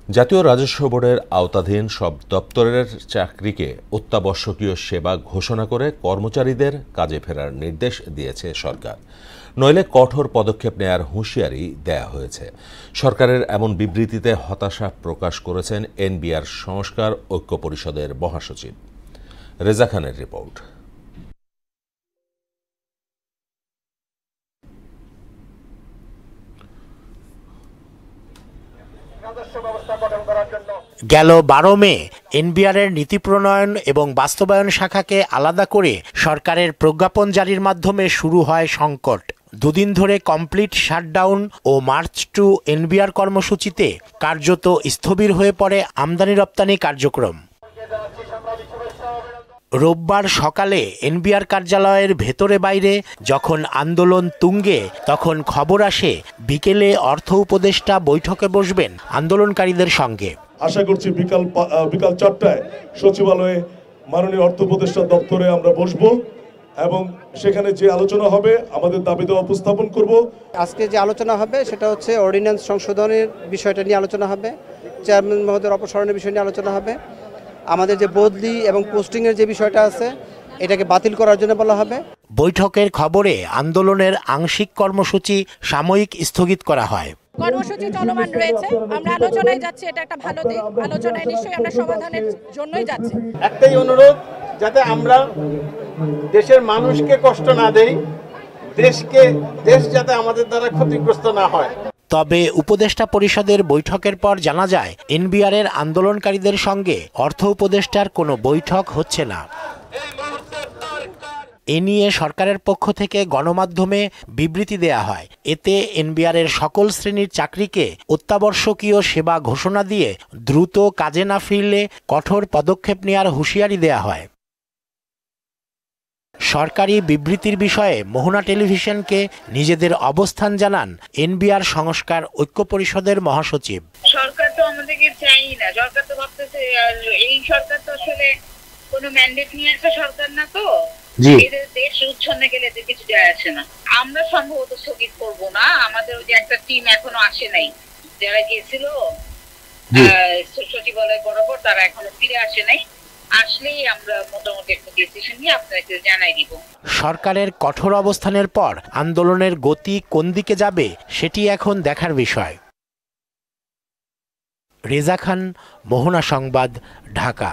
জাতীয় রাজস্ব বোর্ডের আওতাধীন সব দপ্তরের চাকরিকে অত্যাবশ্যকীয় সেবা ঘোষণা করে কর্মচারীদের কাজে ফেরার নির্দেশ দিয়েছে সরকার। নইলে কঠোর পদক্ষেপ নেয়ার হুঁশিয়ারি দেয়া হয়েছে। সরকারের এমন বিবৃতিতে হতাশা প্রকাশ করেছেন এনবিআর সংস্কার ঐক্য পরিষদের মহাসচিব। রেজা খানের রিপোর্ট। গেল 12 মে এনবিআরের নীতি প্রণয়ন এবং বাস্তবায়ন শাখাকে আলাদা করে সরকারের প্রজ্ঞাপন জারির মাধ্যমে শুরু হয় সংকট। দুদিন ধরে কমপ্লিট শাটডাউন ও মার্চ টু এনবিআর কর্মসূচিতে কার্যত স্থবির হয়ে পড়ে আমদানি রপ্তানি কার্যক্রম। রোববার সকালে এনবিআর কার্যালয়ের ভেতরে বাইরে যখন আন্দোলন তুঙ্গে, তখন খবর আসে বিকেলে অর্থ উপদেষ্টা বৈঠকে বসবেন আন্দোলনকারীদের সঙ্গে। আশা করছি বিকাল 4টায় সচিবালয়ে মাননীয় অর্থ উপদেষ্টা দপ্তরে আমরা বসবো এবং সেখানে যে আলোচনা হবে আমাদের দাবি দেওয়া উপস্থাপন করব। আজকে যে আলোচনা হবে সেটা হচ্ছে অর্ডিন্যান্স সংশোধনের বিষয়টা নিয়ে আলোচনা হবে, চেয়ারম্যান মহোদয়ের অপসারণের বিষয় নিয়ে আলোচনা হবে, আমাদের যে বদলি এবং পোস্টিংয়ের যে বিষয়টা আছে এটাকে বাতিল করার জন্য বলা হবে। বৈঠকের খবরে আন্দোলনের আংশিক কর্মসূচি সাময়িক স্থগিত করা হয়। কর্মসূচি চলমান রয়েছে, আমরা আলোচনায় যাচ্ছি, এটা একটা ভালো দিক। আলোচনায় নিশ্চয়ই আমরা সমাধানের জন্যই যাচ্ছি। একটাই অনুরোধ, যাতে আমরা দেশের মানুষকে কষ্ট না দেই, দেশ যাতে আমাদের দ্বারা ক্ষতিগ্রস্ত না হয়। তবে উপদেষ্টা পরিষদের বৈঠকের পর জানা যায় এনবিআরের আন্দোলনকারীদের সঙ্গে অর্থ উপদেষ্টার কোনো বৈঠক হচ্ছে না। এ নিয়ে সরকারের পক্ষ থেকে গণমাধ্যমে বিবৃতি দেয়া হয়। এতে এনবিআরের সকল শ্রেণীর চাকরিকে অত্যাবশ্যকীয় সেবা ঘোষণা দিয়ে দ্রুত কাজে না ফিরলে কঠোর পদক্ষেপ নেওয়ার হুঁশিয়ারি দেয়া হয়। সরকারি বিবৃতির বিষয়ে মোহনা টেলিভিশনকে নিজেদের অবস্থান জানান এনবিআর সংস্কার ঐক্য পরিষদের মহাসচিব। সরকার তো আমাদেরকে চাই না, সরকার তো ভাবতেছে এই সরকার তো আসলে কোনো ম্যান্ডেট নিয়ে আসা সরকার না, তো এদের দেশ উচ্ছন্নে গেলে এদের কিছু যায় আসে না। আমরা সম্ভবত স্থগিত করবো না, আমাদের ওই যে একটা টিম এখনো আসে নাই, যারা গিয়েছিল সচিবালয় বরাবর তারা এখনো ফিরে আসে নাই। আসলেই আমরা মোটামুটি একটা ডিসিশন নিয়ে আপনাকে জানাই দিব। সরকারের কঠোর অবস্থানের পর আন্দোলনের গতি কোন দিকে যাবে সেটি এখন দেখার বিষয়। রেজা খান, মোহনা সংবাদ, ঢাকা।